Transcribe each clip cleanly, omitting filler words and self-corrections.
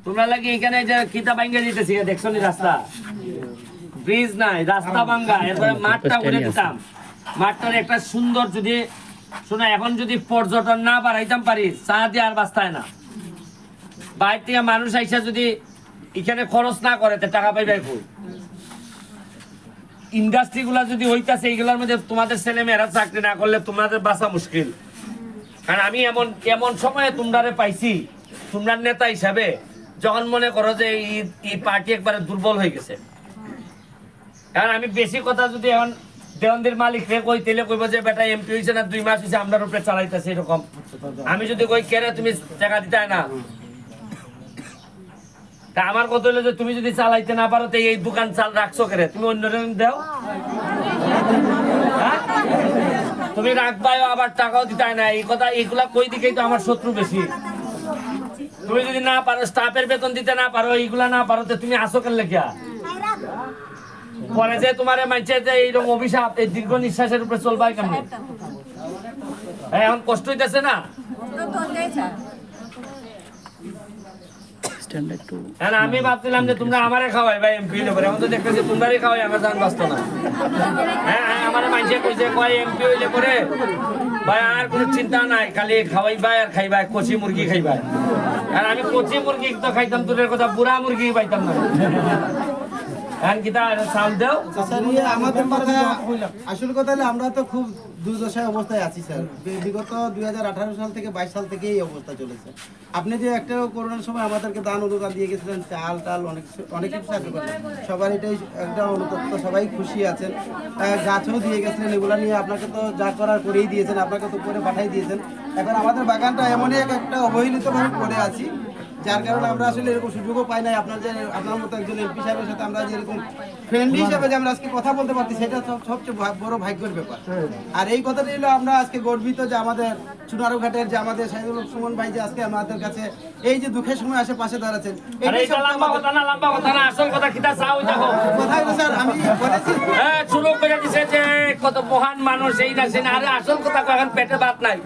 তোমরা লাগি এখানে যে কিতা ভাঙ্গা দিতেছি দেখছো নি রাস্তা ব্রিজ নাই রাস্তা ভাঙ্গা এরপরে মাঠটা করে দিতাম মাঠটার একটা সুন্দর যদি শোনা এখন যদি পর্যটন না বাড়াইতাম পারি চা দিয়ে আর বাঁচতায় না বাইরে থেকে মানুষ আইসা যদি এখানে খরচ না করে টাকা পাইবে কই ইন্ডাস্ট্রি গুলা যদি হইতাছে এইগুলোর মধ্যে তোমাদের ছেলে মেয়েরা চাকরি না করলে তোমাদের বাঁচা মুশকিল কারণ আমি এমন এমন সময়ে তোমরারে পাইছি তোমরা নেতা হিসাবে যখন মনে করো যে এই পার্টি একবারে দুর্বল হয়ে গেছে কারণ আমি বেশি কথা যদি এখন দেওয়ানদের মালিক রে কই তেলে কইব যে বেটা এমপি হইছে না 2 মাস হইছে আমরার উপরে চালাইতাছে এরকম আমি যদি কই কেরে তুমি টাকা দিতে না তা আমার কথা হলো যে তুমি যদি চালাইতে না পারো তো এই দোকান চাল রাখছো কেরে তুমি অন্যরকম দাও তুমি রাখবাই আবার টাকাও দিতে না এই কথা এইগুলা কই দিকেই তো আমার শত্রু বেশি তুমি যদি না পারো স্টাফের বেতন দিতে না পারো এইগুলা না পারো তো তুমি আসো কেন লেখিয়া পরে যে তোমার মানছে যে এইরকম অভিশাপ এই দীর্ঘ নিঃশ্বাসের উপরে চলবাই কেমন এখন কষ্ট হইতেছে না আমি ভাবছিলাম যে তোমরা আমারে খাওয়াই ভাই এমপি হইলে পরে এখন তো দেখতেছি তোমরাই খাওয়াই আমার জান বাঁচত না হ্যাঁ আমার মানছে কইছে কয় এমপি হইলে পরে ভাই আর কোনো চিন্তা নাই খালি খাওয়াই ভাই আর খাইবাই কচি মুরগি খাইবাই আর আমি কচি মুরগি তো খাইতাম তোদের কথা বুড়া মুরগি পাইতাম না আসল কথা হলো আমরা তো খুব দুর্দশায় অবস্থায় আছি স্যার বিগত 2018 সাল থেকে 22 সাল থেকে এই অবস্থা চলেছে আপনি যে একটা করোনার সময় আমাদেরকে দান অনুদান দিয়ে গেছিলেন চাল টাল অনেক কিছু সাহায্য করলেন সবার এটাই একটা অনুতপ্ত সবাই খুশি আছেন গাছও দিয়ে গেছিলেন এগুলা নিয়ে আপনাকে তো যা করার করেই দিয়েছেন আপনাকে তো করে পাঠাই দিয়েছেন এখন আমাদের বাগানটা এমনই একটা অবহেলিতভাবে পড়ে আছি যার কারণে আমরা আসলে এরকম সুযোগও পাই নাই আপনার মতো একজন এমপি সাহেবের সাথে আমরা যেরকম ফ্রেন্ডলি হিসেবে যে আমরা আজকে কথা বলতে পারছি সেটা সবচেয়ে বড় ভাগ্যের ব্যাপার আর এই কথাটা হলো আমরা আজকে গর্বিত যে আমাদের চুনারুঘাটের যে আমাদের সাইদুল সুমন ভাই যে আজকে আমাদের কাছে এই যে দুঃখের সময় আসে পাশে দাঁড়াচ্ছেন লম্বা কথা না আসল কথা কিটা চাও দেখো কথা হলো স্যার আমি বলেছি শুরু করে দিছে যে কত মহান মানুষ এই না সে না আরে আসল কথা এখন পেটে ভাত নাই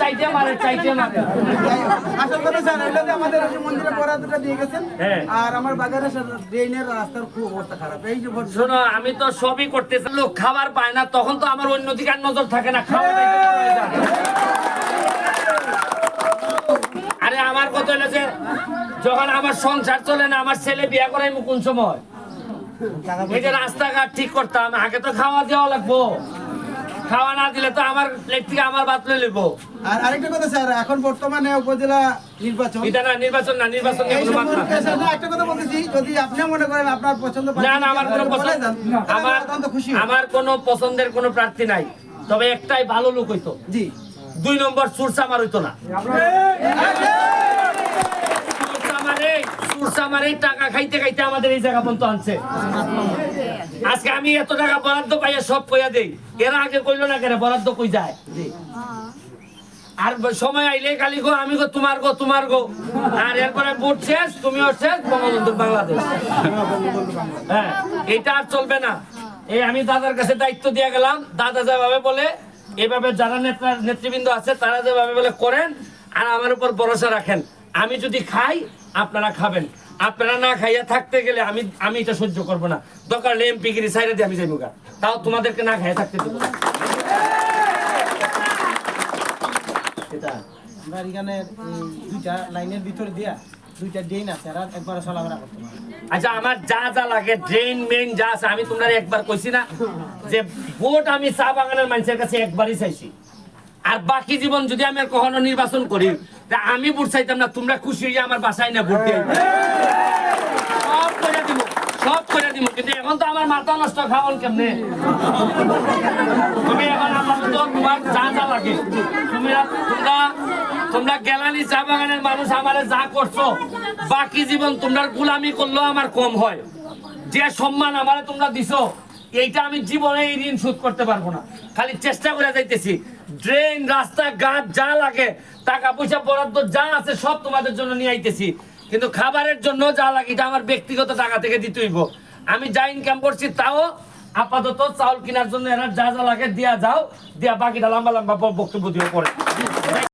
চাইতে মারে আসল কথা স্যার এটা যে আমাদের মন্দিরে বরাদ্দটা দিয়ে গেছেন আর আমার বাগানে ড্রেনের রাস্তার খুব অবস্থা খারাপ এই যে শোনো আমি তো সবই করতেছি লোক খাবার পায় না তখন তো আমার অন্য দিকে আর নজর থাকে না খাওয়া আরে আমার কথা হলো যে যখন আমার সংসার চলে না আমার ছেলে বিয়ে করাই কোন সময় এই যে রাস্তাঘাট ঠিক করতাম আগে তো খাওয়া দেওয়া লাগবো খাওয়া না দিলে তো আমার প্লেট থেকে আমার ভাত লই লইব আর আরেকটা কথা স্যার এখন বর্তমানে উপজেলা নির্বাচন এটা না নির্বাচন এই সম্পর্কে স্যার একটা কথা বলতেছি যদি আপনি মনে করেন আপনার পছন্দ না না আমার কোনো পছন্দ আমার কোনো পছন্দের কোনো প্রার্থী নাই তবে একটাই ভালো লোক হইতো জি 2 নম্বর সুরসা আমার হইতো না সুরসামারে টাকা খাইতে খাইতে আমাদের এই জায়গা পর্যন্ত আনছে আজকে আমি এত টাকা বরাদ্দ পাইয়া সব কইয়া দেই এরা আগে কইলো না কেন বরাদ্দ কই যায় আর সময় আইলে খালি গো আমি গো তোমার গো আর এরপরে ভোট শেষ তুমিও শেষ বঙ্গবন্ধু বাংলাদেশ হ্যাঁ এটা আর চলবে না এই আমি দাদার কাছে দায়িত্ব দিয়ে গেলাম দাদা যেভাবে বলে এভাবে যারা নেতৃবৃন্দ আছে তারা যেভাবে বলে করেন আর আমার উপর ভরসা রাখেন আমি যদি খাই আপনারা খাবেন আপনারা না খাইয়া থাকতে গেলে আমি এটা সহ্য করবো না দরকার এমপি গিরি সাইডে দিয়ে আমি যাইব তাও তোমাদেরকে না খাইয়া থাকতে দেবো আমরা এখানে দুইটা লাইনের ভিতর দিয়া দুইটা ড্রেন আছে আর একবার চলাফেরা করতে পারে আচ্ছা আমার যা যা লাগে ড্রেন মেইন যা আছে আমি তোমরা একবার কইছি না যে ভোট আমি চা বাগানের মানুষের কাছে একবারই চাইছি আর বাকি জীবন যদি আমি আর কখনো নির্বাচন করি আমি ভোট চাইতাম না তোমরা খুশি হয়ে আমার বাসায় না ভোট দিয়ে সব করে দিব কিন্তু এখন তো আমার মাথা নষ্ট খাওয়ান কেমনে তুমি এখন আমার তো তোমার যা যা লাগে তোমরা গেলানি চা বাগানের মানুষ আমারে যা করছো বাকি জীবন তোমরা গোলামি করলেও আমার কম হয় যে সম্মান আমারে তোমরা দিছো এইটা আমি জীবনে এই ঋণ শোধ করতে পারবো না খালি চেষ্টা করে যাইতেছি ড্রেন রাস্তা ঘাট যা লাগে টাকা পয়সা বরাদ্দ যা আছে সব তোমাদের জন্য নিয়ে আইতেছি কিন্তু খাবারের জন্য যা লাগে এটা আমার ব্যক্তিগত টাকা থেকে দিতে হইব আমি যা ইনকাম করছি তাও আপাতত চাউল কেনার জন্য এরা যা যা লাগে দিয়া যাও, দিয়া বাকিটা লম্বা লম্বা বক্তব্য দিয়ে পড়ে।